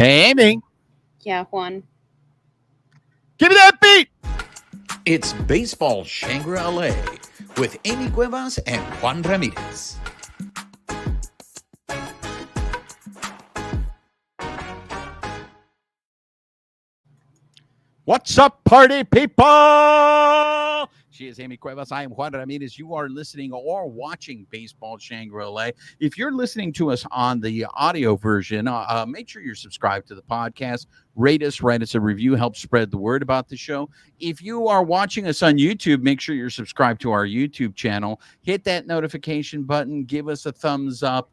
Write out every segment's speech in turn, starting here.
Hey, Amie. Yeah, Juan. Give me that beat. It's Baseball Shangri-La with Amie Cuevas and Juan Ramirez. What's up, party people? She is Amie Cuevas. I am Juan Ramirez. You are listening or watching Baseball Shangri-La. If you're listening to us on the audio version, make sure you're subscribed to the podcast. Rate us, write us a review, help spread the word about the show. If you are watching us on YouTube, make sure you're subscribed to our YouTube channel. Hit that notification button. Give us a thumbs up.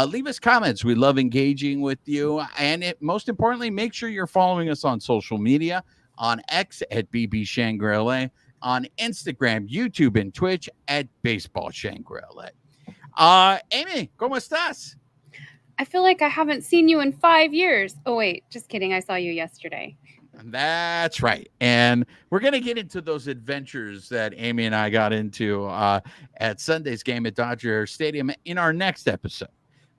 Leave us comments. We love engaging with you. And most importantly, make sure you're following us on social media. On X at BB Shangri-La, on Instagram, YouTube, and Twitch at Baseball Shangri-La. Amie, ¿cómo estás? I feel like I haven't seen you in 5 years. Oh, wait, just kidding. I saw you yesterday. That's right. And we're going to get into those adventures that Amie and I got into at Sunday's game at Dodger Stadium in our next episode.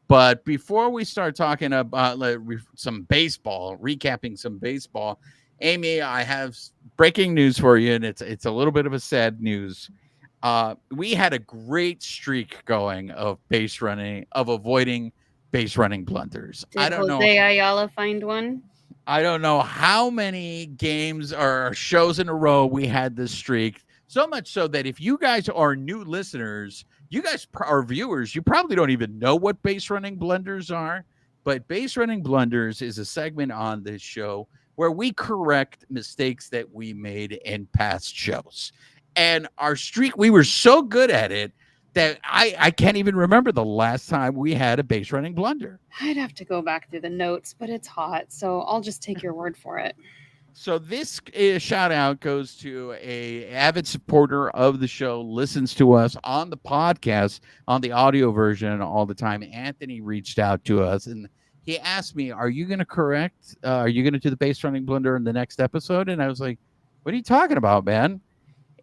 But before we start talking about some baseball, recapping some baseball, Amie, I have breaking news for you, and it's a little bit of a sad news. We had a great streak going of avoiding base running blunders. Did Jose Ayala find one? I don't know how many games or shows in a row we had this streak. So much so that if you guys are new listeners, you guys are viewers, you probably don't even know what base running blunders are. But base running blunders is a segment on this show where we correct mistakes that we made in past shows. And our streak, we were so good at it that I can't even remember the last time we had a base running blunder. I'd have to go back through the notes, but it's hot, so I'll just take your word for it. So this shout out goes to a avid supporter of the show, listens to us on the podcast, on the audio version all the time. Anthony reached out to us and he asked me, are you going to do the base running blunder in the next episode? And I was like, what are you talking about, man?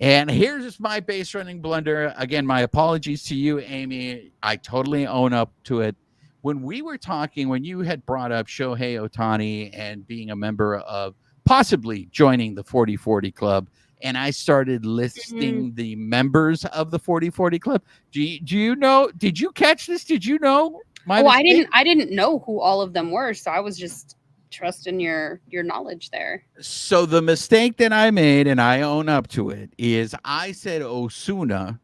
And here's my base running blunder. Again, my apologies to you, Amie. I totally own up to it. When we were talking, when you had brought up Shohei Ohtani and being a member of possibly joining the 40-40 club, and I started listing the members of the 40-40 club. Do you know? Did you catch this? Did you know? I didn't know who all of them were, so I was just trusting your knowledge there. So the mistake that I made, and I own up to it, is I said Osuna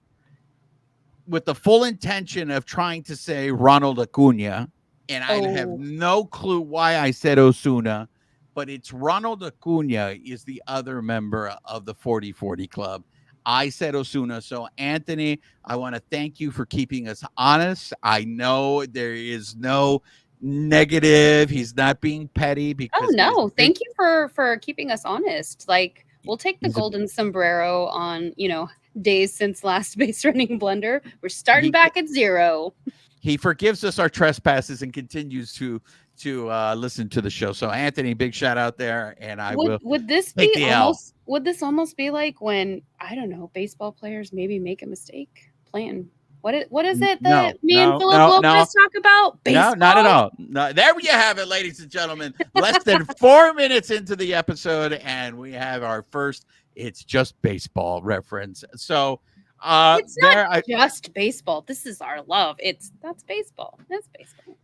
with the full intention of trying to say Ronald Acuna, and I have no clue why I said Osuna, but it's Ronald Acuna is the other member of the 40-40 club. I said Osuna. So, Anthony, I want to thank you for keeping us honest. I know there is no negative. He's not being petty because thank you for keeping us honest. Like, we'll take the golden sombrero on, days since last base running blunder. We're starting back at zero. He forgives us our trespasses and continues to listen to the show. So, Anthony, big shout out there, and would this almost be like when, I don't know, baseball players maybe make a mistake playing? What is it that me and Philip Lopez talk about? Baseball? No, not at all. No, there you have it, ladies and gentlemen. Less than 4 minutes into the episode, and we have our first "It's Just Baseball" reference. So it's not just baseball. This is our love. That's baseball. That's baseball.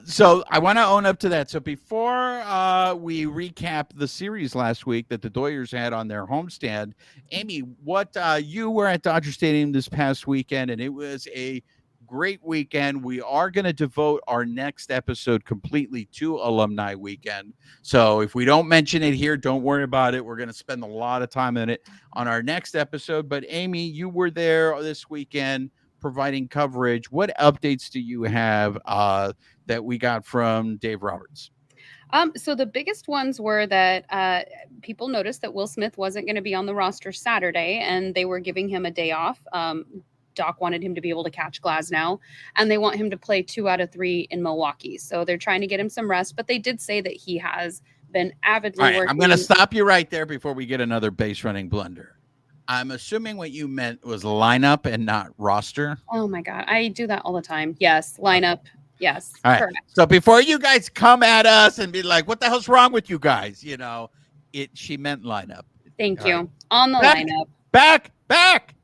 So I want to own up to that. So before we recap the series last week that the Doyers had on their homestand, Amie, you were at Dodger Stadium this past weekend, and it was a great weekend. We are going to devote our next episode completely to Alumni Weekend. So if we don't mention it here, don't worry about it. We're going to spend a lot of time in it on our next episode. But Amie, you were there this weekend providing coverage. What updates do you have that we got from Dave Roberts? So the biggest ones were that people noticed that Will Smith wasn't going to be on the roster Saturday, and they were giving him a day off. Doc wanted him to be able to catch Glasnow, and they want him to play 2 out of 3 in Milwaukee. So they're trying to get him some rest, but they did say that he has been avidly working. I'm going to stop you right there before we get another base running blunder. I'm assuming what you meant was lineup and not roster. Oh my God. I do that all the time. Yes. Lineup. Yes, All right. correct. So before you guys come at us and be like, "What the hell's wrong with you guys?" She meant lineup. Thank All you. right. On the Back. lineup. Back.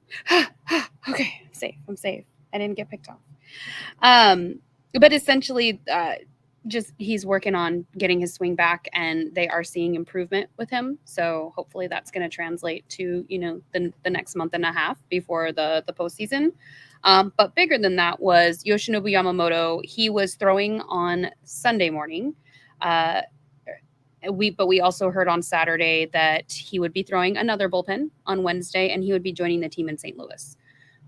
Okay, I'm safe. I didn't get picked off. But essentially, just he's working on getting his swing back, and they are seeing improvement with him. So hopefully that's going to translate to the next month and a half before the postseason. But bigger than that was Yoshinobu Yamamoto. He was throwing on Sunday morning. We also heard on Saturday that he would be throwing another bullpen on Wednesday, and he would be joining the team in St. Louis.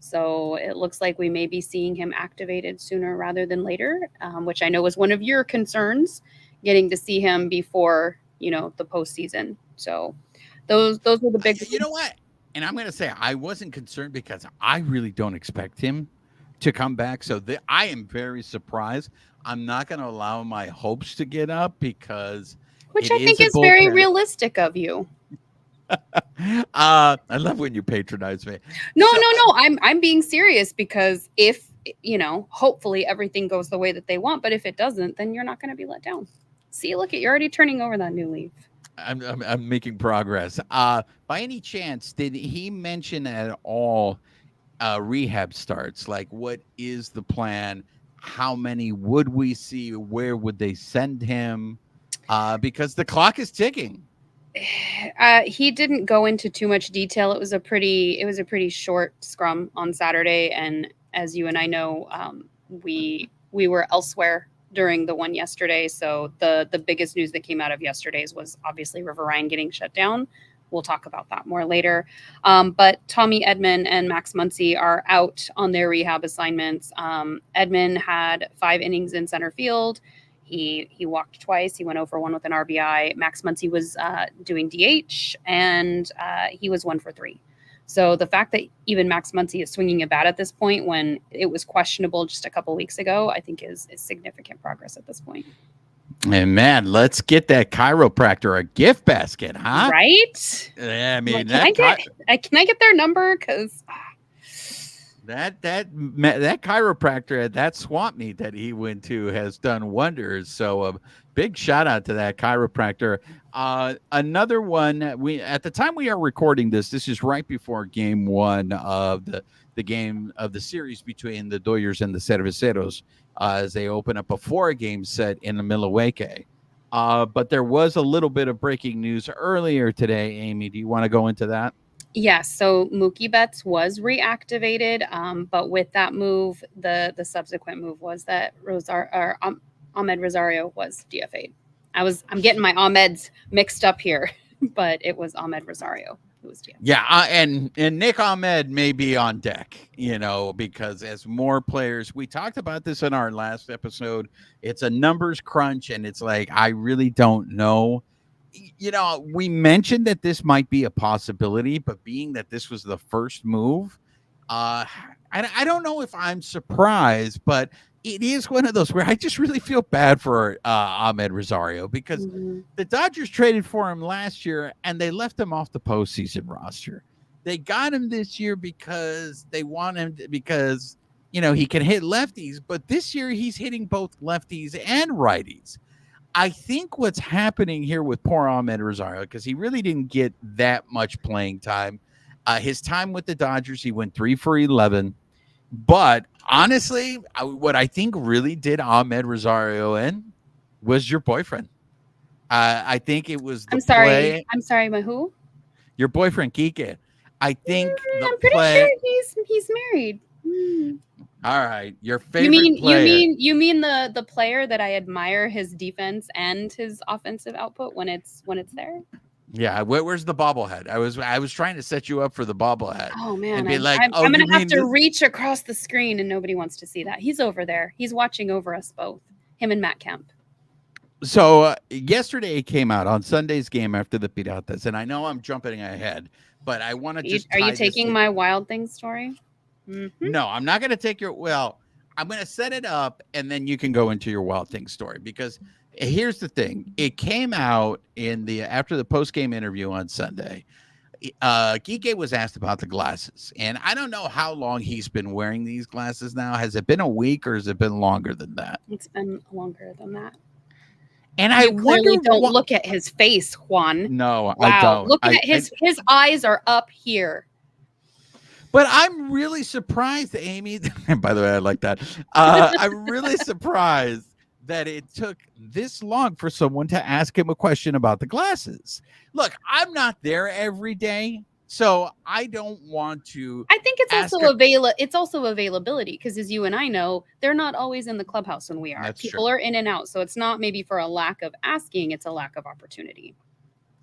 So it looks like we may be seeing him activated sooner rather than later, which I know was one of your concerns, getting to see him before the postseason. So those were the big. You know what? And I'm going to say I wasn't concerned because I really don't expect him to come back. So I am very surprised. I'm not going to allow my hopes to get up because. Which I think is very realistic of you. I love when you patronize me. No. I'm being serious because if hopefully everything goes the way that they want, but if it doesn't, then you're not going to be let down. See, look, you're already turning over that new leaf. I'm making progress. By any chance, did he mention at all rehab starts? Like, what is the plan? How many would we see? Where would they send him? Because the clock is ticking. He didn't go into too much detail. It was a pretty short scrum on Saturday, and as you and I know, we were elsewhere during the one yesterday. So the biggest news that came out of yesterday's was obviously River Ryan getting shut down. We'll talk about that more later. But Tommy Edman and Max Muncy are out on their rehab assignments. Edman had 5 innings in center field. He walked twice. He went 0 for 1 with an RBI. Max Muncy was doing DH, and he was 1 for 3. So the fact that even Max Muncy is swinging a bat at this point when it was questionable just a couple weeks ago, I think is significant progress at this point. And man, let's get that chiropractor a gift basket, huh? Right? Yeah, I mean, can I get their number? Because that chiropractor at that swamp meet that he went to has done wonders. So a big shout out to that chiropractor. Another one, at the time we are recording this is right before game 1 of the game of the series between the Dodgers and the Cerveceros as they open up a 4-game set in the Milwaukee. But there was a little bit of breaking news earlier today. Amy, do you want to go into that? Yes, so Mookie Betts was reactivated, but with that move, the subsequent move was that Ahmed Rosario was DFA'd. I'm getting my Ahmeds mixed up here, but it was Ahmed Rosario who was DFA'd. Yeah, and Nick Ahmed may be on deck, because as more players, we talked about this in our last episode, it's a numbers crunch, and it's like I really don't know. We mentioned that this might be a possibility, but being that this was the first move, I don't know if I'm surprised, but it is one of those where I just really feel bad for Ahmed Rosario because the Dodgers traded for him last year and they left him off the postseason roster. They got him this year because they want him because, he can hit lefties, but this year he's hitting both lefties and righties. I think what's happening here with poor Ahmed Rosario, because he really didn't get that much playing time. His time with the Dodgers, he went 3 for 11. But honestly, what I think really did Ahmed Rosario in was your boyfriend. I think it was the play. I'm sorry, my who? Your boyfriend, Kike. I think I'm pretty sure he's married. All right, your favorite player. You mean the player that I admire his defense and his offensive output when it's there? Yeah, where's the bobblehead? I was trying to set you up for the bobblehead. Oh man, and be I'm gonna have to reach across the screen, and nobody wants to see that. He's over there. He's watching over us both. Him and Matt Kemp. So yesterday it came out on Sunday's game after the Piratas, and I know I'm jumping ahead, but I want to just. Are you taking my Wild Thing story? Mm-hmm. No, I'm not going to take your. Well, I'm going to set it up, and then you can go into your Wild Thing story because here's the thing: it came out after the post game interview on Sunday. Kike was asked about the glasses, and I don't know how long he's been wearing these glasses now. Has it been a week or has it been longer than that? It's been longer than that. And I You clearly wonder don't what. look at his face, Juan. No, I Wow, don't. looking at his eyes are up here. But I'm really surprised, Amy. And by the way, I like that. I'm really surprised that it took this long for someone to ask him a question about the glasses. Look, I'm not there every day, so I don't want to. I think it's also availability because, as you and I know, they're not always in the clubhouse when we are. That's People true. are in and out, so it's not maybe for a lack of asking; it's a lack of opportunity.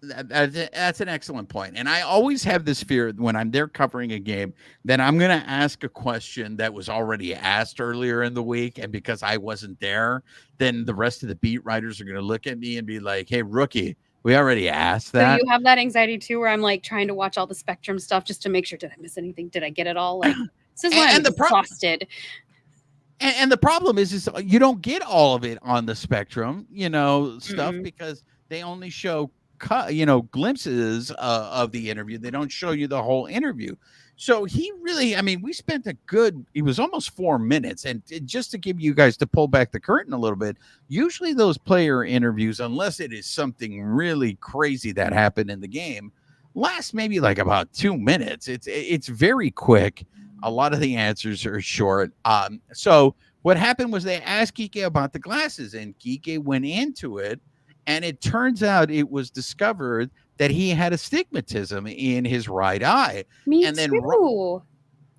That's an excellent point. And I always have this fear when I'm there covering a game that I'm going to ask a question that was already asked earlier in the week. And because I wasn't there, then the rest of the beat writers are going to look at me and be like, hey, rookie, we already asked that. So you have that anxiety too, where I'm like trying to watch all the Spectrum stuff just to make sure, did I miss anything? Did I get it all? Like, this is why I'm exhausted. And the problem is you don't get all of it on the Spectrum, stuff because they only show glimpses of the interview. They don't show you the whole interview. So we spent it was almost 4 minutes. And just to give you guys to pull back the curtain a little bit, usually those player interviews, unless it is something really crazy that happened in the game, last maybe like about 2 minutes. It's very quick. A lot of the answers are short. So what happened was they asked Kike about the glasses, and Kike went into it. And it turns out it was discovered that he had astigmatism in his right eye. Me and too.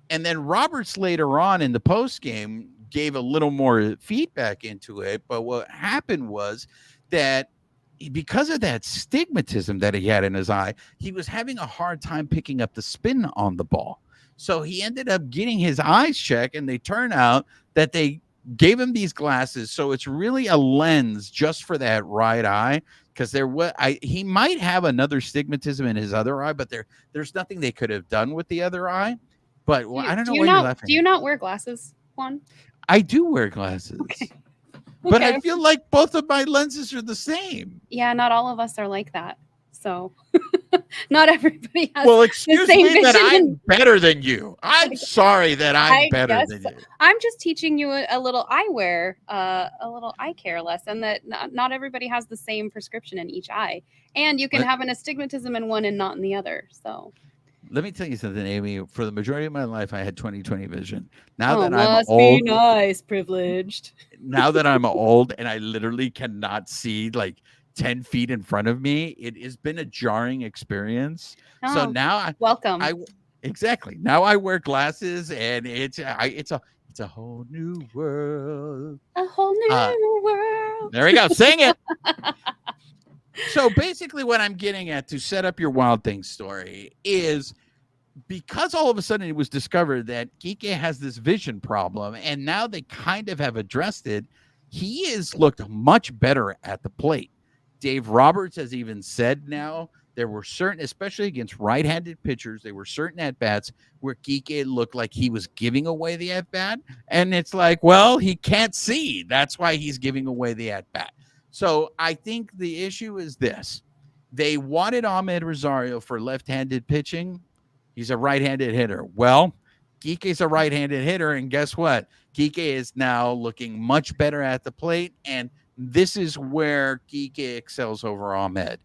And then Roberts later on in the post game gave a little more feedback into it. But what happened was that because of that stigmatism that he had in his eye, he was having a hard time picking up the spin on the ball. So he ended up getting his eyes checked, and they turn out that they gave him these glasses. So it's really a lens just for that right eye, because he might have another stigmatism in his other eye, but there's nothing they could have done with the other eye. But I don't know why you're laughing. Do you not wear glasses, Juan? I do wear glasses. Okay. But I feel like both of my lenses are the same. Yeah, not all of us are like that. So not everybody has. Well, excuse me that I'm better than you. I'm sorry that I'm better than you. I'm just teaching you a little eyewear, a little eye care lesson that not everybody has the same prescription in each eye. And you can have an astigmatism in one and not in the other. So let me tell you something, Amy. For the majority of my life, I had 20/20 vision. Now that I'm must old, be nice, privileged. Now that I'm old and I literally cannot see like 10 feet in front of me, it has been a jarring experience. So now welcome. Exactly. Now I wear glasses, and it's a whole new world. A whole new world. There we go. Sing it. So basically what I'm getting at to set up your Wild Things story is because all of a sudden it was discovered that Kike has this vision problem, and now they kind of have addressed it. He has looked much better at the plate. Dave Roberts has even said now there were certain, especially against right-handed pitchers, there were certain at-bats where Kike looked like he was giving away the at-bat. And it's like, well, he can't see. That's why he's giving away the at-bat. So I think the issue is this. They wanted Ahmed Rosario for left-handed pitching. He's a right-handed hitter. Well, Kike's a right-handed hitter, and guess what? Kike is now looking much better at the plate, and this is where Kike excels over Ahmed.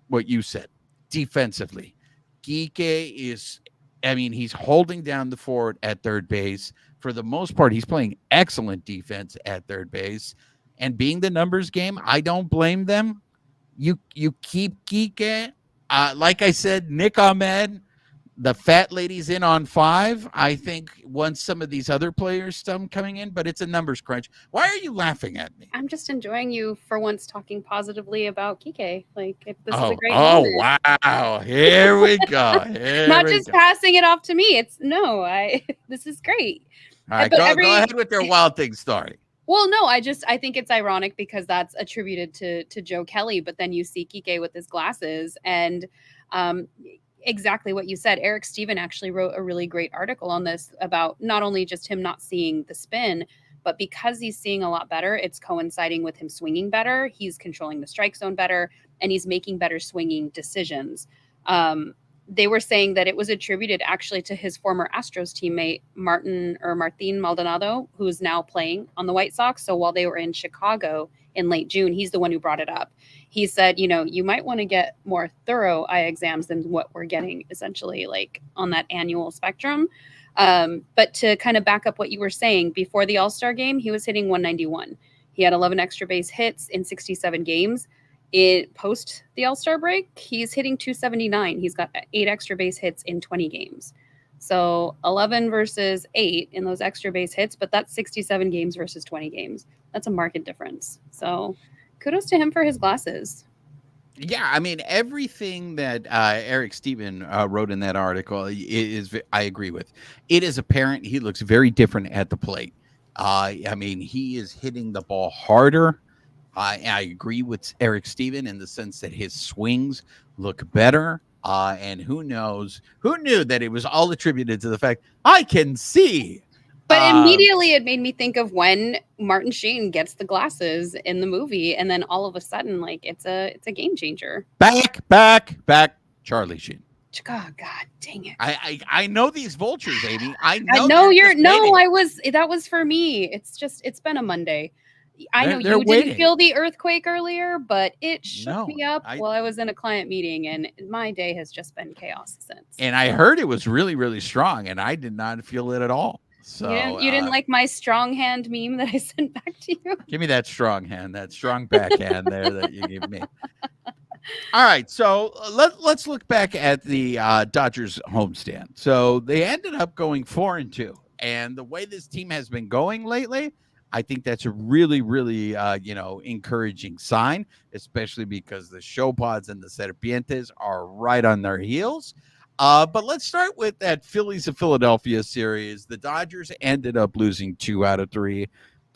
What you said, defensively. Kike is, he's holding down the fort at third base. For the most part, he's playing excellent defense at third base. And being the numbers game, I don't blame them. You keep Kike. Like I said, Nick Ahmed, the fat lady's in on 5. I think once some of these other players start coming in, but it's a numbers crunch. Why are you laughing at me? I'm just enjoying you for once talking positively about Kike. Like, this is a great moment. Oh, wow. Here we go. Not just passing it off to me. This is great. All right, go ahead with your Wild Things story. Well, no, I think it's ironic because that's attributed to Joe Kelly, but then you see Kike with his glasses and exactly what you said. Eric Steven actually wrote a really great article on this about not only just him not seeing the spin, but because he's seeing a lot better, it's coinciding with him swinging better. He's controlling the strike zone better, and he's making better swinging decisions. they were saying that it was attributed actually to his former Astros teammate, Martin Maldonado, who's now playing on the White Sox. So while they were in Chicago in late June, he's the one who brought it up. He said, you might want to get more thorough eye exams than what we're getting essentially like on that annual spectrum. But to kind of back up what you were saying, before the All-Star game, he was hitting 191. He had 11 extra base hits in 67 games. Post the All-Star break, he's hitting 279. He's got 8 extra base hits in 20 games. So 11 versus 8 in those extra base hits, but that's 67 games versus 20 games. That's a market difference. So kudos to him for his glasses. Yeah, I mean, everything that Eric Steven wrote in that article is I agree with. It is apparent he looks very different at the plate. I mean, he is hitting the ball harder. I agree with Eric Steven in the sense that his swings look better. And who knew that it was all attributed to the fact I can see. But immediately it made me think of when Martin Sheen gets the glasses in the movie, and then all of a sudden, like it's a game changer. Back, Charlie Sheen. Oh, God dang it! I know these vultures, Amie. I know that was for me. It's been a Monday. I know you didn't feel the earthquake earlier, but it shook me up while I was in a client meeting, and my day has just been chaos since. And I heard it was really, really strong, and I did not feel it at all. So you didn't like my strong hand meme that I sent back to you? Give me that strong hand, that strong backhand there that you give me. All right, so let's look back at the Dodgers homestand. So they ended up going 4-2, and the way this team has been going lately, I think that's a really, really, encouraging sign, especially because the show pods and the Serpientes are right on their heels. But let's start with that Phillies of Philadelphia series. The Dodgers ended up losing 2 out of 3.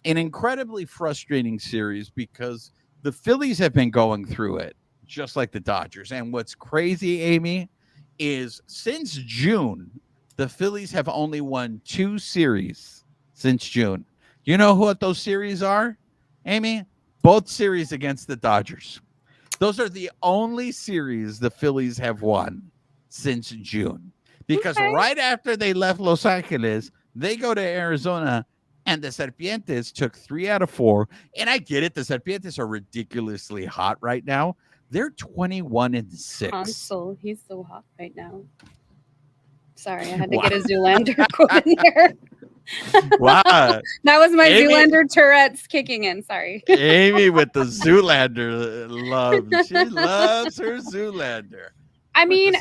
An incredibly frustrating series because the Phillies have been going through it just like the Dodgers. And what's crazy, Amie, is since June, the Phillies have only won 2 series since June. You know what those series are, Amie? Both series against the Dodgers. Those are the only series the Phillies have won since June. Because right after they left Los Angeles, they go to Arizona, and the Serpientes took 3 out of 4. And I get it. The Serpientes are ridiculously hot right now. They're 21-6. Hansel, he's so hot right now. Sorry, I had to get a Zoolander quote in there. Wow. That was my Amie, Zoolander Tourette's kicking in. Sorry. Amie with the Zoolander love. She loves her Zoolander. I mean,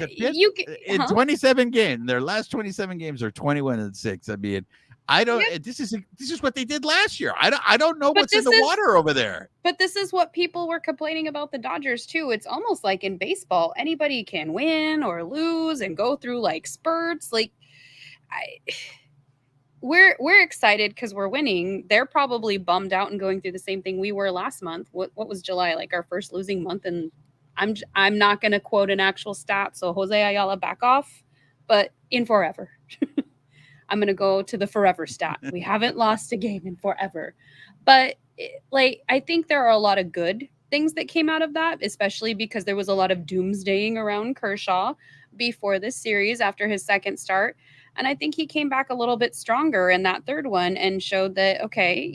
in 27 games, their last 27 games are 21-6. I mean, I don't. Yeah. This is what they did last year. I don't know what's in the water over there. But this is what people were complaining about the Dodgers too. It's almost like in baseball, anybody can win or lose and go through like spurts. Like, we're excited because we're winning. They're probably bummed out and going through the same thing we were last month. What was July, like our first losing month? And I'm not going to quote an actual stat, so Jose Ayala back off. But in forever. I'm going to go to the forever stat. We haven't lost a game in forever. But I think there are a lot of good things that came out of that, especially because there was a lot of doomsdaying around Kershaw before this series after his second start. And I think he came back a little bit stronger in that third one and showed that, okay,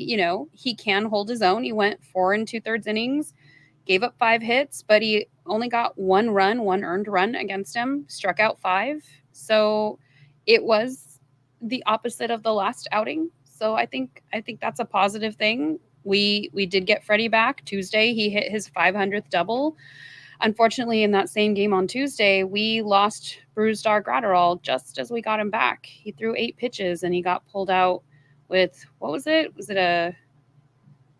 he can hold his own. He went 4 2/3 innings, gave up 5 hits, but he only got 1 earned run against him, struck out 5. So it was the opposite of the last outing. So I think that's a positive thing. We did get Freddie back Tuesday. He hit his 500th double. Unfortunately, in that same game on Tuesday, we lost Brusdar Graterol just as we got him back. He threw 8 pitches and he got pulled out with, what was it?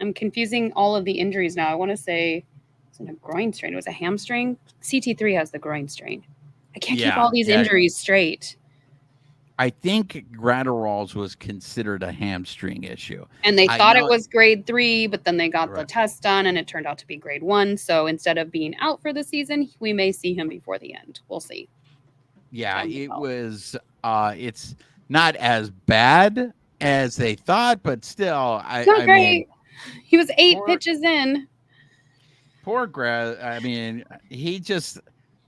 I'm confusing all of the injuries now. I want to say it's a groin strain. It was a hamstring. CT3 has the groin strain. I can't keep all these injuries straight. I think Graterol's was considered a hamstring issue. And they thought it was grade 3, but then they got the test done and it turned out to be grade 1. So instead of being out for the season, we may see him before the end. We'll see. Yeah, it was it's not as bad as they thought, but still not great. He was 8 pitches in. Poor Grad. I mean, he just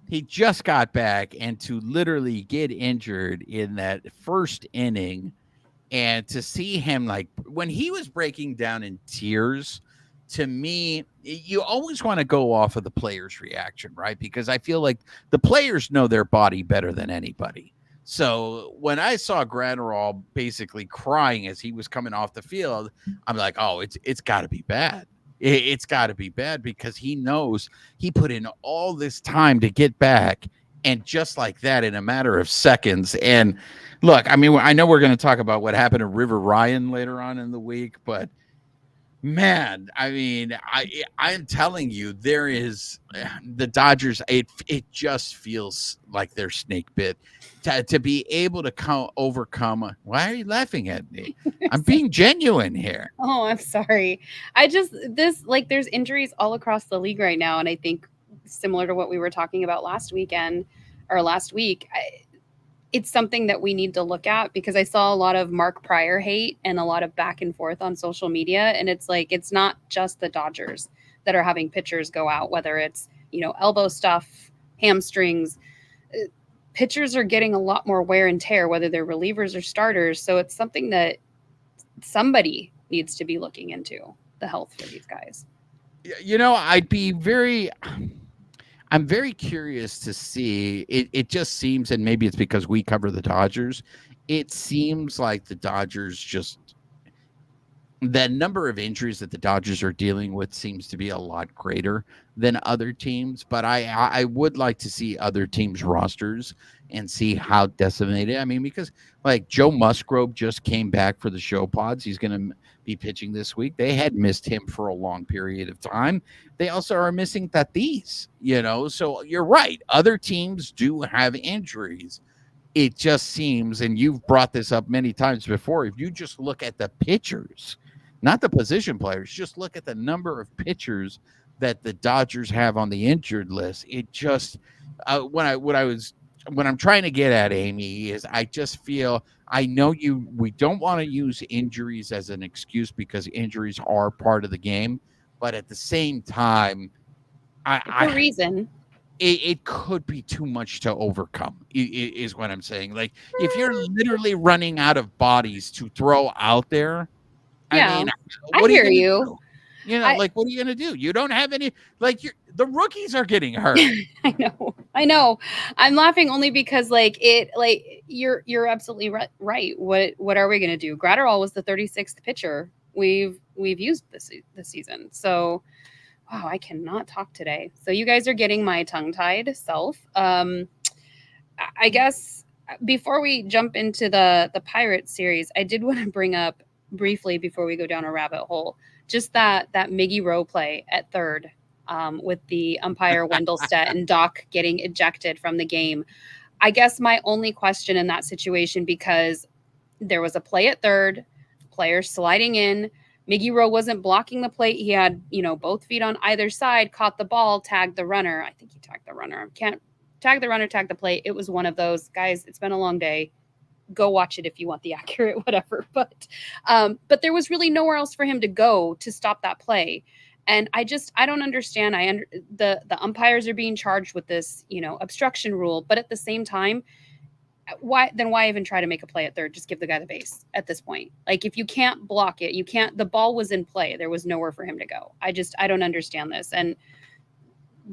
he just got back, and to literally get injured in that first inning, and to see him like when he was breaking down in tears, to me, you always want to go off of the player's reaction, right? Because I feel like the players know their body better than anybody. So when I saw Graterol basically crying as he was coming off the field, I'm like, oh, it's got to be bad. It's got to be bad because he knows he put in all this time to get back, and just like that, in a matter of seconds. And look, I mean, I know we're going to talk about what happened to River Ryan later on in the week, but man, I mean, I'm telling you, there is the Dodgers. It just feels like they're snake bit. To be able to overcome. Why are you laughing at me? I'm being genuine here. Oh, I'm sorry. There's injuries all across the league right now, and I think similar to what we were talking about last week, it's something that we need to look at, because I saw a lot of Mark Pryor hate and a lot of back and forth on social media, and it's like it's not just the Dodgers that are having pitchers go out, whether it's elbow stuff, hamstrings. Pitchers are getting a lot more wear and tear, whether they're relievers or starters. So it's something that somebody needs to be looking into, the health for these guys. I'm very curious to see. It just seems, and maybe it's because we cover the Dodgers, it seems like the Dodgers the number of injuries that the Dodgers are dealing with seems to be a lot greater than other teams. But I would like to see other teams' rosters and see how decimated. I mean, because like Joe Musgrove just came back for the show pods. He's going to be pitching this week. They had missed him for a long period of time. They also are missing Tatis, so you're right. Other teams do have injuries. It just seems, and you've brought this up many times before, if you just look at the pitchers, not the position players, just look at the number of pitchers that the Dodgers have on the injured list. It just, when I'm trying to get at, Amie, is I just feel, I know we don't want to use injuries as an excuse, because injuries are part of the game, but at the same time, reason. It could be too much to overcome, is what I'm saying. Like, if you're literally running out of bodies to throw out there, Yeah, I mean, I what are hear you you. gonna do? What are you going to do? You don't have any, the rookies are getting hurt. I know. I'm laughing only because you're absolutely right. What are we going to do? Graterol was the 36th pitcher we've used this season. So, wow, I cannot talk today. So you guys are getting my tongue-tied self. I guess before we jump into the Pirates series, I did want to bring up briefly, before we go down a rabbit hole, just that Miggy Rowe play at third, with the umpire Wendelstedt and Doc getting ejected from the game. I guess my only question in that situation, because there was a play at third, player sliding in, Miggy Rowe wasn't blocking the plate. He had, both feet on either side, caught the ball, tagged the runner. I think he tagged the runner. Can't tag the runner, tag the plate. It was one of those. Guys, it's been a long day. Go watch it if you want the accurate whatever. But there was really nowhere else for him to go to stop that play. And I don't understand. The umpires are being charged with this, obstruction rule. But at the same time, why even try to make a play at third? Just give the guy the base at this point. Like, if you can't block it, the ball was in play. There was nowhere for him to go. I don't understand this. And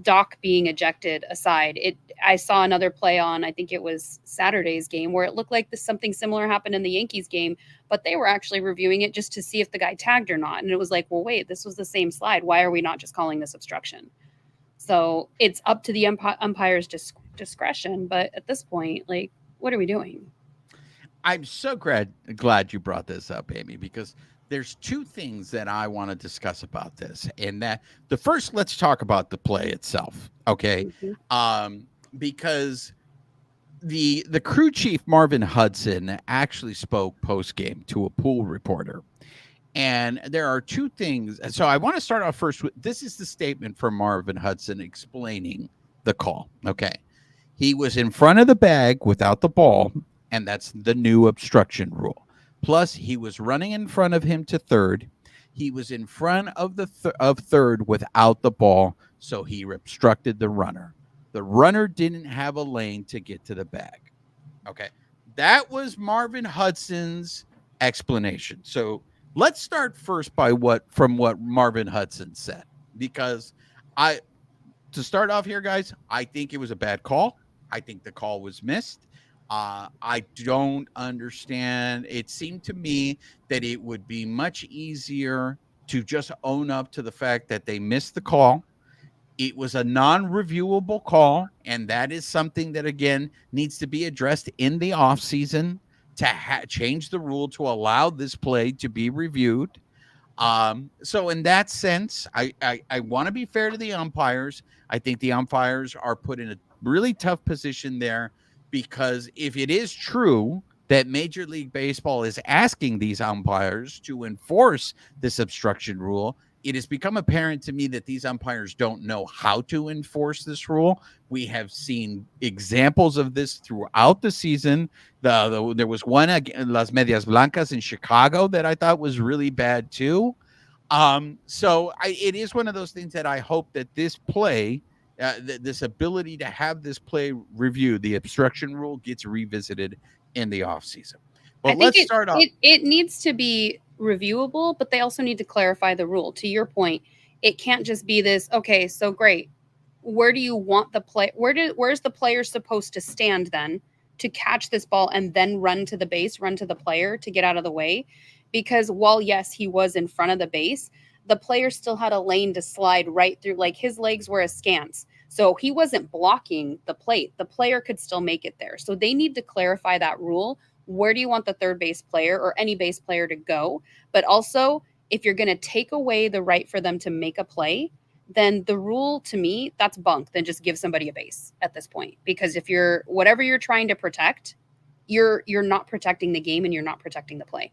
Doc being ejected aside, I saw another play on, I think it was Saturday's game, where it looked like something similar happened in the Yankees game, but they were actually reviewing it just to see if the guy tagged or not. And it was like, well, wait, this was the same slide. Why are we not just calling this obstruction? So it's up to the umpire's discretion. But at this point, like, what are we doing? I'm so glad you brought this up, Amie, because there's two things that I want to discuss about this. And that the first, let's talk about the play itself. Okay. Mm-hmm. Because the crew chief, Marvin Hudson, actually spoke post game to a pool reporter. And there are two things. So I want to start off first with, this is the statement from Marvin Hudson explaining the call. Okay. He was in front of the bag without the ball, and that's the new obstruction rule. Plus, he was running in front of him to third. He was in front of third without the ball, so he obstructed the runner. The runner didn't have a lane to get to the bag. Okay. That was Marvin Hudson's explanation. So let's start first from what Marvin Hudson said, because to start off here, guys, I think it was a bad call. I think the call was missed. I don't understand. It seemed to me that it would be much easier to just own up to the fact that they missed the call. It was a non-reviewable call, and that is something that, again, needs to be addressed in the offseason to change the rule to allow this play to be reviewed. So in that sense, I want to be fair to the umpires. I think the umpires are put in a really tough position there, because if it is true that Major League Baseball is asking these umpires to enforce this obstruction rule, it has become apparent to me that these umpires don't know how to enforce this rule. We have seen examples of this throughout the season. There was one against Las Medias Blancas in Chicago that I thought was really bad too. It is one of those things that I hope that this play, this ability to have this play reviewed, the obstruction rule, gets revisited in the offseason. But let's start off. It needs to be reviewable, but they also need to clarify the rule. To your point, it can't just be this, okay, so great. Where do you want the play? Where's the player supposed to stand then to catch this ball and then run to the base, run to the player to get out of the way? Because while, yes, he was in front of the base, the player still had a lane to slide right through. Like, his legs were askance. So he wasn't blocking the plate. The player could still make it there. So they need to clarify that rule. Where do you want the third base player or any base player to go? But also, if you're going to take away the right for them to make a play, then the rule, to me, that's bunk. Then just give somebody a base at this point. Because if whatever you're trying to protect, you're not protecting the game and you're not protecting the play.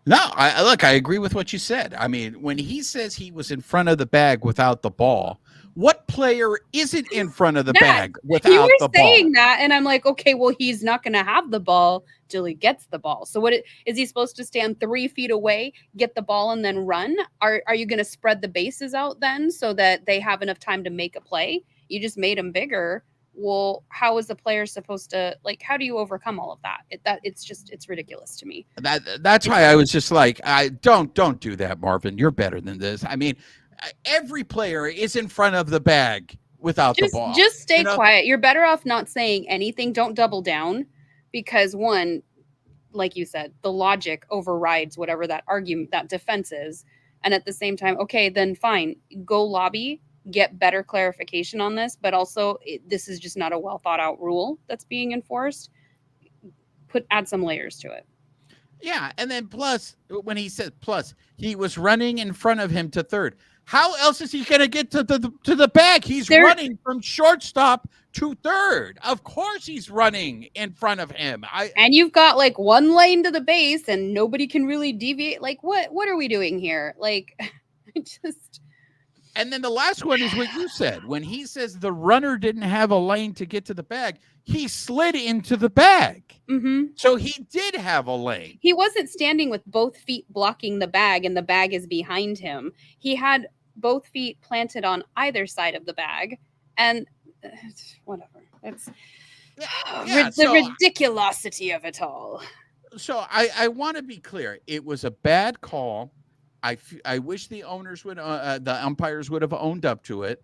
No, I agree with what you said. I mean, when he says he was in front of the bag without the ball, what player isn't in front of the bag without the ball? You were saying that, and I'm like, okay, well, he's not going to have the ball till he gets the ball. So is he supposed to stand 3 feet away, get the ball, and then run? Are you going to spread the bases out then so that they have enough time to make a play? You just made them bigger. Well, how is the player supposed to, like, how do you overcome all of that? It's ridiculous to me. That's why I was just like, don't do that, Marvin. You're better than this. I mean, every player is in front of the bag without the ball. Just stay quiet. You're better off not saying anything. Don't double down, because one, like you said, the logic overrides whatever that argument, that defense is. And at the same time, okay, then fine, go lobby, get better clarification on this. But also, this is just not a well thought out rule that's being enforced. Add some layers to it. Yeah, and then plus, when he said he was running in front of him to third. How else is he going to get to the bag? He's running from shortstop to third. Of course he's running in front of him. And you've got like one lane to the base and nobody can really deviate. Like, what are we doing here? Like, just... And then the last one is what you said. When he says the runner didn't have a lane to get to the bag, he slid into the bag. Mm-hmm. So he did have a lane. He wasn't standing with both feet blocking the bag and the bag is behind him. He had both feet planted on either side of the bag. And whatever. It's the ridiculosity of it all. So I want to be clear. It was a bad call. I wish the owners the umpires would have owned up to it.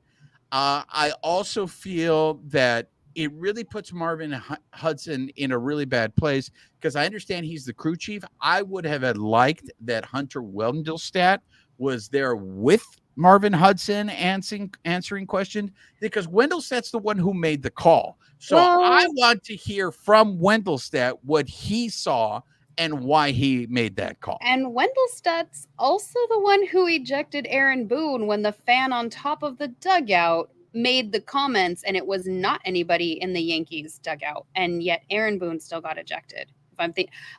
I also feel that it really puts Marvin Hudson in a really bad place, because I understand he's the crew chief. I would have liked that Hunter Wendelstedt was there with Marvin Hudson answering questions, because Wendelstedt's the one who made the call. So I want to hear from Wendelstedt what he saw and why he made that call. And Wendelstedt's also the one who ejected Aaron Boone when the fan on top of the dugout made the comments, and it was not anybody in the Yankees dugout. And yet Aaron Boone still got ejected.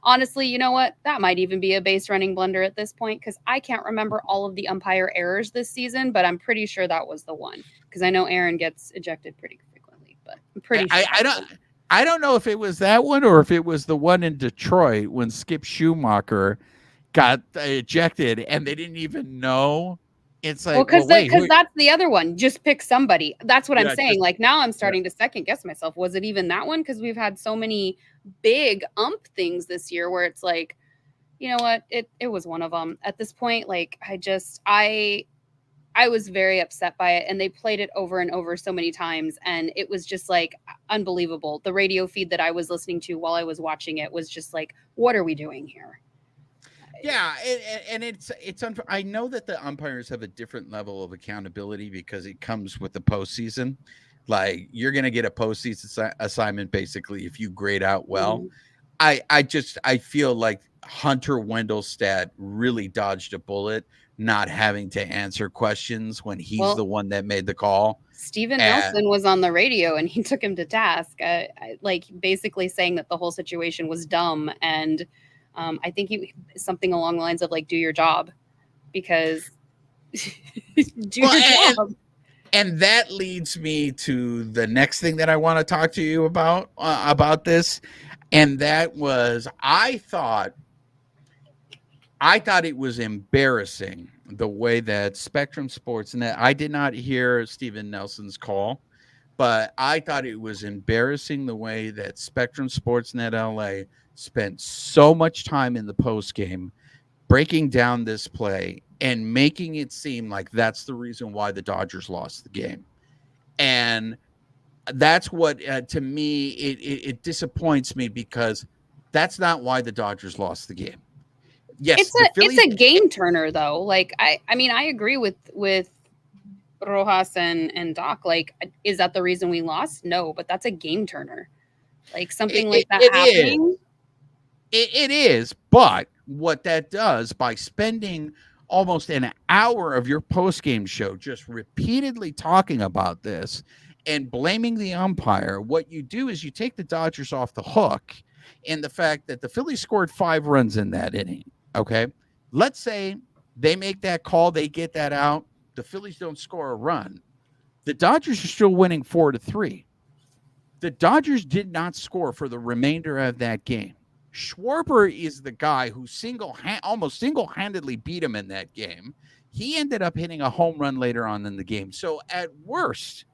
Honestly, you know what? That might even be a base running blunder at this point, because I can't remember all of the umpire errors this season, but I'm pretty sure that was the one, because I know Aaron gets ejected pretty frequently, but I'm pretty sure. I don't know if it was that one or if it was the one in Detroit when Skip Schumacher got ejected and they didn't even know It's Well, like, well, wait, because that's the other one. Just pick somebody. That's what I'm Yeah, saying. just- Like now I'm starting to second guess myself. Was it even that one? Because we've had so many big things this year where it's like, you know what? It was one of them. At this point, like I was very upset by it, and they played it over and over so many times, and it was just like unbelievable. The radio feed that I was listening to while I was watching it was just like, what are we doing here? Yeah, and it's I know that the umpires have a different level of accountability because it comes with the postseason. Like you're gonna get a postseason assignment basically if you grade out well. Mhm. I feel like Hunter Wendelstedt really dodged a bullet, not having to answer questions when he's the Well, one that made the call. Steven And Nelson was on the radio and he took him to task, like basically saying that the whole situation was dumb. And I think something along the lines of like, do your job because do well, your job. and that leads me to the next thing that I want to talk to you about this, and that was I thought it was embarrassing the way that Spectrum Sportsnet. I did not hear Steven Nelson's call, but I thought it was embarrassing the way that Spectrum Sportsnet LA spent so much time in the post game breaking down this play and making it seem like that's the reason why the Dodgers lost the game. And that's what to me it disappoints me because that's not why the Dodgers lost the game. Yes, the Phillies. It's a game turner though. Like I mean I agree with Rojas and Doc. Like, is that the reason we lost? No, but that's a game turner. Like something like that happening. It is, but what that does by spending almost an hour of your post game show just repeatedly talking about this and blaming the umpire, what you do is you take the Dodgers off the hook in the fact that the Phillies scored 5 runs in that inning. Okay. Let's say they make that call, they get that out. The Phillies don't score a run. The Dodgers are still winning 4-3. The Dodgers did not score for the remainder of that game. Schwarber is the guy who almost single-handedly beat him in that game. He ended up hitting a home run later on in the game. So at worst,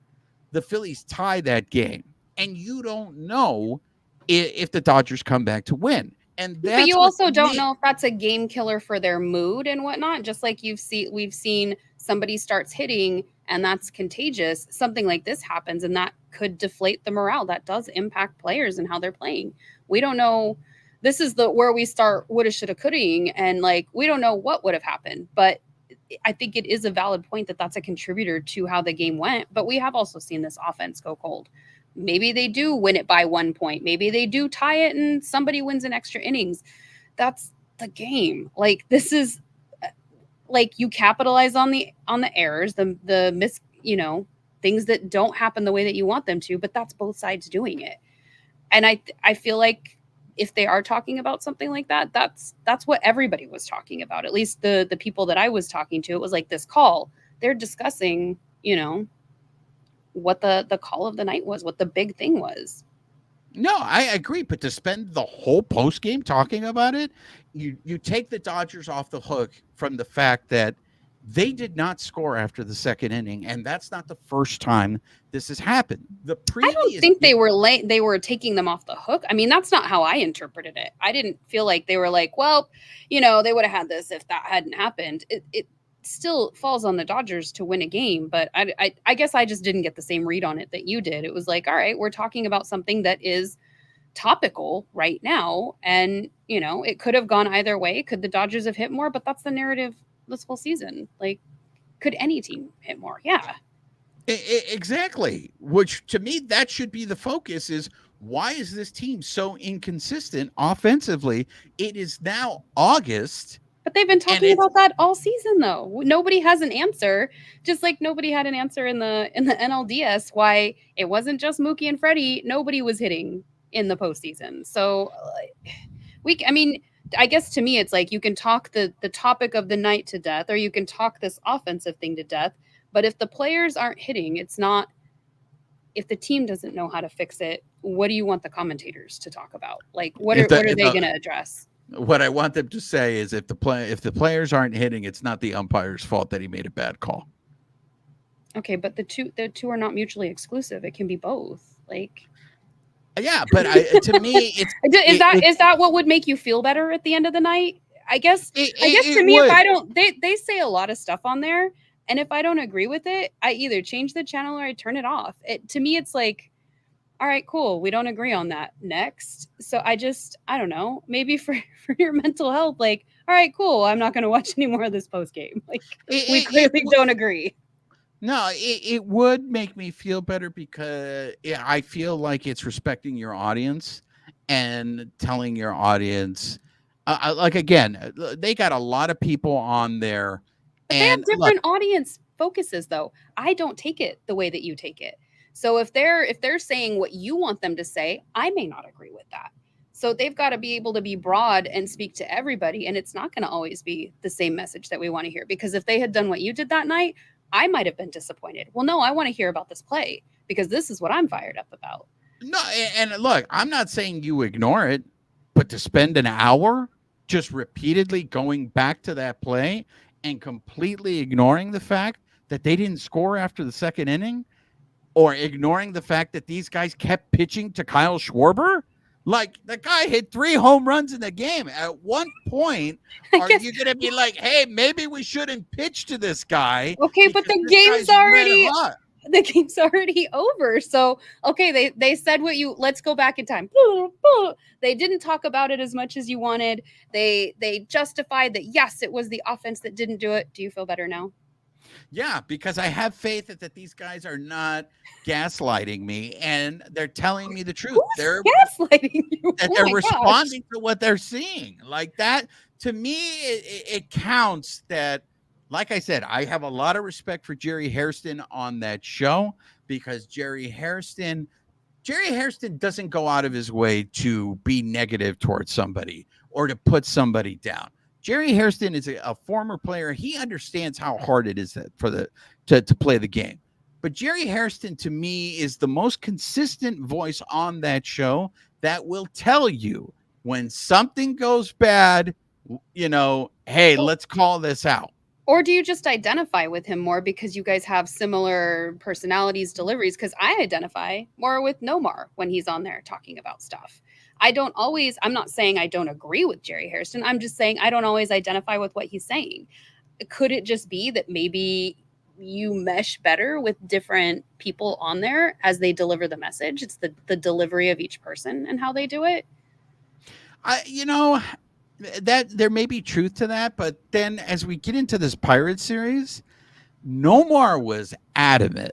the Phillies tie that game, and you don't know if the Dodgers come back to win. And that's but you also don't know if that's a game killer for their mood and whatnot. Just like we've seen somebody starts hitting and that's contagious. Something like this happens and that could deflate the morale. That does impact players and how they're playing. We don't know. This is where we start woulda, shoulda, coulda-ing, and like we don't know what would have happened. But I think it is a valid point that that's a contributor to how the game went. But we have also seen this offense go cold. Maybe they do win it by 1 point. Maybe they do tie it and somebody wins an extra innings. That's the game. Like this is like you capitalize on the errors, the miss, things that don't happen the way that you want them to, but that's both sides doing it. And I feel like if they are talking about something like that, that's what everybody was talking about. At least the people that I was talking to, it was like this call. They're discussing, what the call of the night was, what the big thing was. No, I agree. But to spend the whole post game talking about it, you take the Dodgers off the hook from the fact that they did not score after the second inning, and that's not the first time this has happened. I don't think they were late. They were taking them off the hook. I mean, that's not how I interpreted it. I didn't feel like they were like, well, they would have had this if that hadn't happened. It still falls on the Dodgers to win a game, but I guess I just didn't get the same read on it that you did. It was like, all right, we're talking about something that is topical right now, and it could have gone either way. Could the Dodgers have hit more? But that's the narrative this whole season. Like, could any team hit more? Yeah, exactly. Which to me, that should be the focus: is why is this team so inconsistent offensively? It is now August. But they've been talking about that all season, though. Nobody has an answer, just like nobody had an answer in the NLDS why it wasn't just Mookie and Freddie. Nobody was hitting in the postseason. So I guess to me, it's like you can talk the topic of the night to death, or you can talk this offensive thing to death. But if the players aren't hitting, it's not. If the team doesn't know how to fix it, what do you want the commentators to talk about? Like, what are they going to address? What I want them to say is if the players aren't hitting, it's not the umpire's fault that he made a bad call. Okay, but the two are not mutually exclusive. It can be both. Like, yeah, but to me, is that what would make you feel better at the end of the night? I guess to me, would. if I don't, they say a lot of stuff on there, and if I don't agree with it, I either change the channel or I turn it off. To me, it's like, all right, cool, we don't agree on that. Next. So I don't know, maybe for your mental health, like, all right, cool, I'm not going to watch any more of this post game. Like, we clearly don't agree. No, it would make me feel better because I feel like it's respecting your audience and telling your audience, like, again, they got a lot of people on there. But they have different audience focuses, though. I don't take it the way that you take it. So if they're saying what you want them to say, I may not agree with that. So they've got to be able to be broad and speak to everybody. And it's not going to always be the same message that we want to hear. Because if they had done what you did that night, I might have been disappointed. Well, no, I want to hear about this play because this is what I'm fired up about. No, and look, I'm not saying you ignore it, but to spend an hour just repeatedly going back to that play and completely ignoring the fact that they didn't score after the second inning, or ignoring the fact that these guys kept pitching to Kyle Schwarber. Like, the guy hit 3 home runs in the game. At one point, are you going to be like, hey, maybe we shouldn't pitch to this guy? Okay, but the game's already over. So, okay, they said let's go back in time. They didn't talk about it as much as you wanted. They justified that, yes, it was the offense that didn't do it. Do you feel better now? Yeah, because I have faith that these guys are not gaslighting me and they're telling me the truth. They're gaslighting you. And they're responding to what they're seeing. Like that, to me, it counts that, like I said, I have a lot of respect for Jerry Hairston on that show because Jerry Hairston doesn't go out of his way to be negative towards somebody or to put somebody down. Jerry Hairston is a former player. He understands how hard it is to play the game. But Jerry Hairston, to me, is the most consistent voice on that show that will tell you when something goes bad, hey, let's call this out. Or do you just identify with him more because you guys have similar personalities, deliveries? Because I identify more with Nomar when he's on there talking about stuff. I'm not saying I don't agree with Jerry Hairston. I'm just saying I don't always identify with what he's saying. Could it just be that maybe you mesh better with different people on there as they deliver the message? It's the delivery of each person and how they do it. That there may be truth to that, but then as we get into this Pirates series, Nomar was adamant.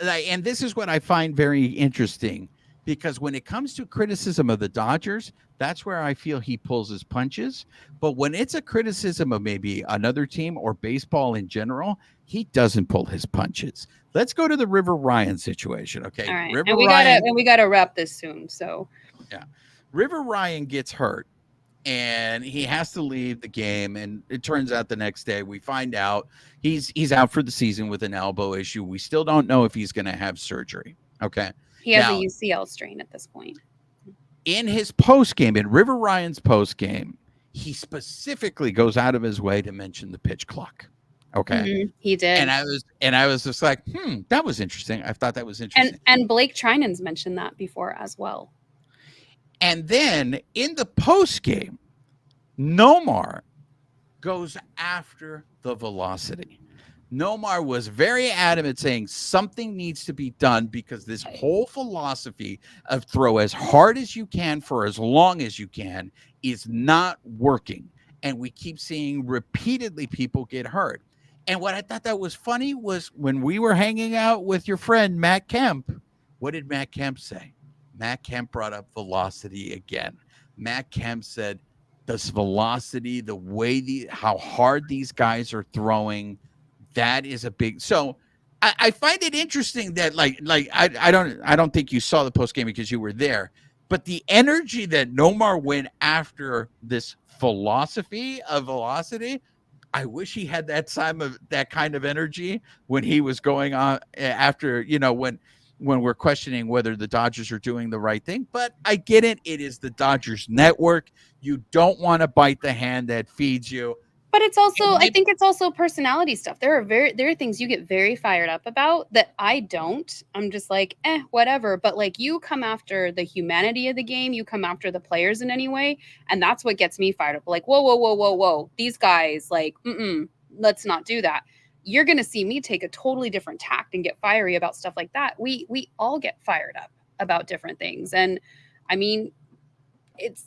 And this is what I find very interesting. Because when it comes to criticism of the Dodgers, that's where I feel he pulls his punches. But when it's a criticism of maybe another team or baseball in general, he doesn't pull his punches. Let's go to the River Ryan situation, okay? All right. River we gotta wrap this soon. So yeah, River Ryan gets hurt and he has to leave the game. And it turns out the next day we find out he's out for the season with an elbow issue. We still don't know if he's going to have surgery. Okay. He has a UCL strain at this point. In his post game, in River Ryan's post game, he specifically goes out of his way to mention the pitch clock. Okay, mm-hmm. He did, and I was just like, that was interesting. I thought that was interesting. And Blake Trinan's mentioned that before as well. And then in the post game, Nomar goes after the velocity. Nomar was very adamant saying something needs to be done because this whole philosophy of throw as hard as you can for as long as you can is not working. And we keep seeing repeatedly people get hurt. And what I thought that was funny was when we were hanging out with your friend, Matt Kemp, what did Matt Kemp say? Matt Kemp brought up velocity again. Matt Kemp said, this velocity, the way how hard these guys are throwing, that is a big. So I find it interesting that I don't think you saw the post game because you were there, but the energy that Nomar went after this philosophy of velocity, I wish he had that kind of energy when he was going on after, when we're questioning whether the Dodgers are doing the right thing. But I get it. It is the Dodgers network. You don't want to bite the hand that feeds you. But it's also, I think it's also personality stuff. There are things you get very fired up about that I don't. I'm just like, whatever. But like, you come after the humanity of the game, you come after the players in any way, and that's what gets me fired up. Like, whoa, whoa, whoa, whoa, whoa. These guys, like, let's not do that. You're gonna see me take a totally different tact and get fiery about stuff like that. We all get fired up about different things, and I mean, it's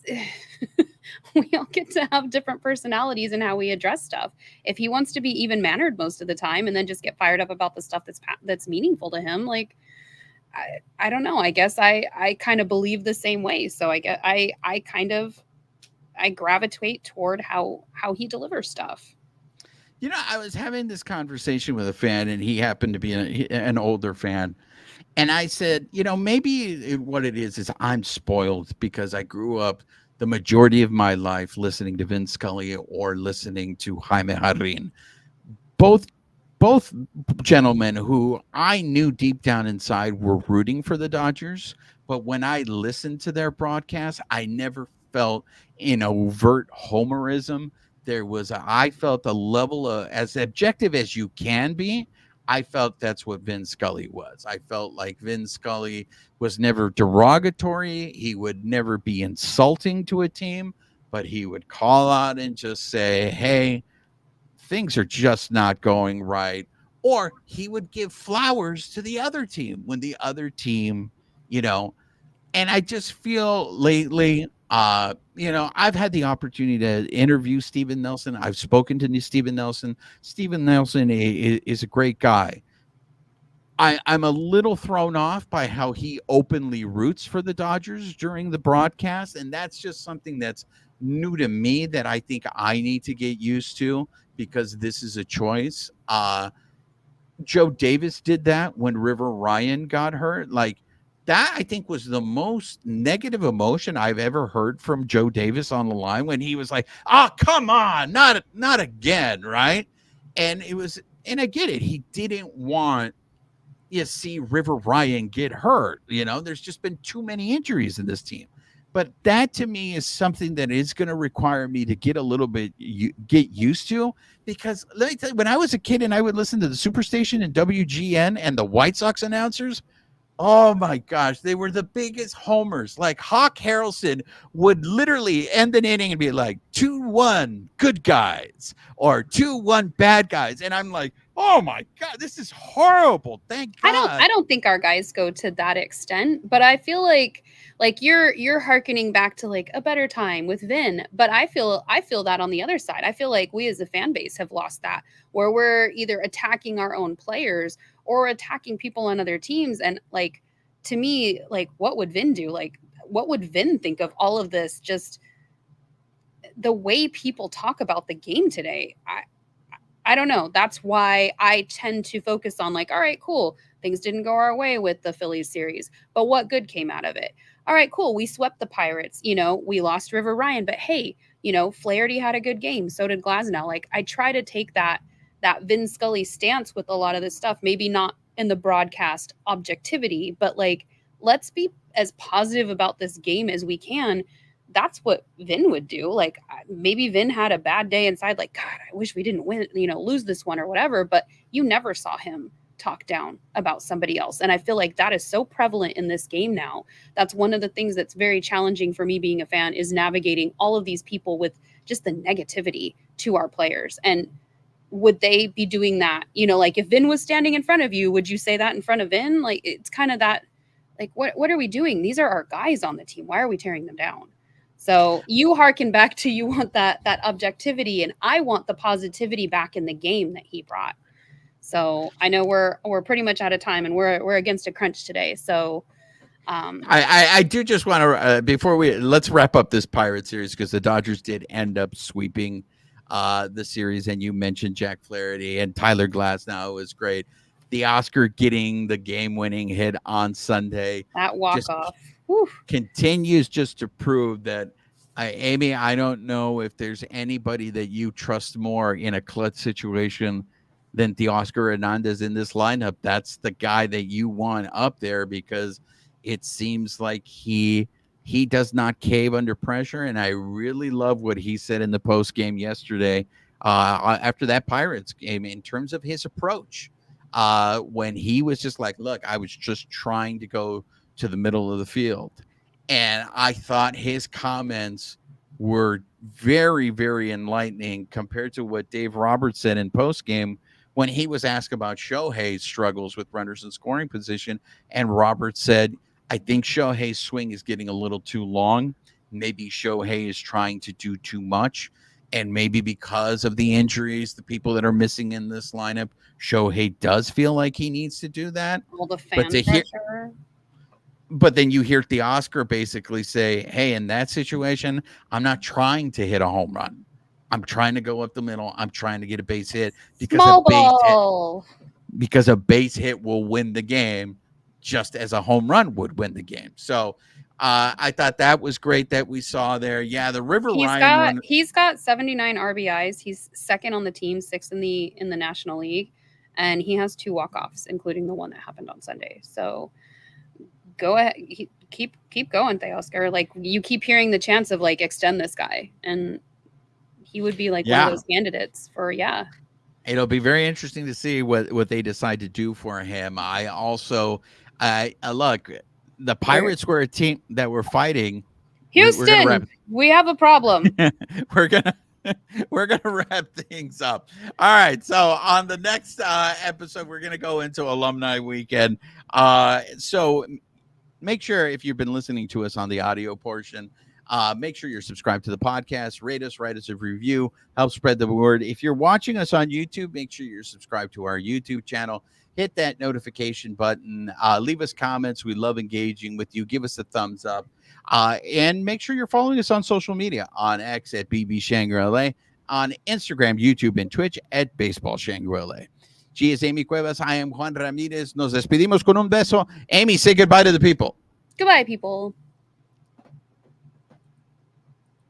we all get to have different personalities and how we address stuff. If he wants to be even mannered most of the time and then just get fired up about the stuff that's meaningful to him, like I don't know. I guess I kind of believe the same way. So I get I gravitate toward how he delivers stuff. You know, I was having this conversation with a fan, and he happened to be an older fan. And I said, you know, maybe what it is I'm spoiled because I grew up the majority of my life listening to Vin Scully or listening to Jaime Jarrin. Both gentlemen who I knew deep down inside were rooting for the Dodgers, but when I listened to their broadcast, I never felt an overt homerism. I felt a level of, as objective as you can be. I felt that's what Vin Scully was. I felt like Vin Scully was never derogatory. He would never be insulting to a team, but he would call out and just say, hey, things are just not going right. Or he would give flowers to the other team when the other team, you know, and I just feel lately, I've had the opportunity to interview Steven Nelson. I've spoken to Steven Nelson. Steven Nelson is a great guy. I'm a little thrown off by how he openly roots for the Dodgers during the broadcast, and that's just something that's new to me that I think I need to get used to because this is a choice. Joe Davis did that when River Ryan got hurt. Like, that I think was the most negative emotion I've ever heard from Joe Davis on the line when he was like, "Oh, come on, not again," right? And I get it. He didn't want you see River Ryan get hurt. There's just been too many injuries in this team. But that to me is something that is going to require me to get a little bit get used to, because let me tell you, when I was a kid and I would listen to the Superstation and WGN and the White Sox announcers, oh my gosh, they were the biggest homers. Like Hawk Harrelson would literally end an inning and be like 2-1 good guys or 2-1 bad guys. And I'm like, oh my God, this is horrible. Thank God. I don't think our guys go to that extent, but I feel like you're hearkening back to like a better time with Vin. But I feel that on the other side. I feel like we as a fan base have lost that, where we're either attacking our own players or attacking people on other teams. And like, to me, like, what would Vin do? Like, what would Vin think of all of this? Just the way people talk about the game today. I don't know. That's why I tend to focus on like, all right, cool. Things didn't go our way with the Phillies series, but what good came out of it? All right, cool. We swept the Pirates. We lost River Ryan, but hey, Flaherty had a good game. So did Glasnow. Like, I try to take that Vin Scully stance with a lot of this stuff, maybe not in the broadcast objectivity, but like, let's be as positive about this game as we can. That's what Vin would do. Like, maybe Vin had a bad day inside, like, God, I wish we didn't win, lose this one or whatever, but you never saw him talk down about somebody else. And I feel like that is so prevalent in this game now. That's one of the things that's very challenging for me being a fan, is navigating all of these people with just the negativity to our players. And would they be doing that? Like, if Vin was standing in front of you, would you say that in front of Vin? Like, it's kind of that, like, what are we doing? These are our guys on the team. Why are we tearing them down? So you hearken back to, you want that objectivity, and I want the positivity back in the game that he brought. So I know we're pretty much out of time, and we're against a crunch today. So I do just want to let's wrap up this Pirate series, because the Dodgers did end up sweeping the series, and you mentioned Jack Flaherty and Tyler Glasnow was great. The Oscar getting the game-winning hit on Sunday, that walk-off continues just to prove that, Amie, I don't know if there's anybody that you trust more in a clutch situation than Teoscar Hernandez in this lineup. That's the guy that you want up there because it seems like he does not cave under pressure. And I really love what he said in the post game yesterday after that Pirates game in terms of his approach. When he was just like, look, I was just trying to go to the middle of the field. And I thought his comments were very, very enlightening compared to what Dave Roberts said in post game when he was asked about Shohei's struggles with runners in scoring position. And Roberts said, I think Shohei's swing is getting a little too long. Maybe Shohei is trying to do too much. And maybe because of the injuries, the people that are missing in this lineup, Shohei does feel like he needs to do that. All the fan pressure. But then you hear Teoscar basically say, hey, in that situation, I'm not trying to hit a home run. I'm trying to go up the middle. I'm trying to get a base hit because a base hit will win the game just as a home run would win the game. So I thought that was great that we saw there. Yeah, the Ryan one. He's got 79 RBIs. He's second on the team, sixth in the National League, and he has 2 walk-offs, including the one that happened on Sunday. So go ahead, keep going, Teoscar. Like, you keep hearing the chance of like extend this guy, and he would be like one of those candidates for It'll be very interesting to see what they decide to do for him. I also look, the Pirates were a team that were fighting. Houston, we have a problem. we're gonna wrap things up. All right. So on the next episode, we're gonna go into Alumni Weekend. So make sure if you've been listening to us on the audio portion, make sure you're subscribed to the podcast, rate us, write us a review, help spread the word. If you're watching us on YouTube, make sure you're subscribed to our YouTube channel. Hit that notification button. Leave us comments. We love engaging with you. Give us a thumbs up. And make sure you're following us on social media, on X at BB Shangri-La, on Instagram, YouTube, and Twitch at Baseball Shangri-La. She is Amie Cuevas. I am Juan Ramirez. Nos despedimos con un beso. Amie, say goodbye to the people. Goodbye, people.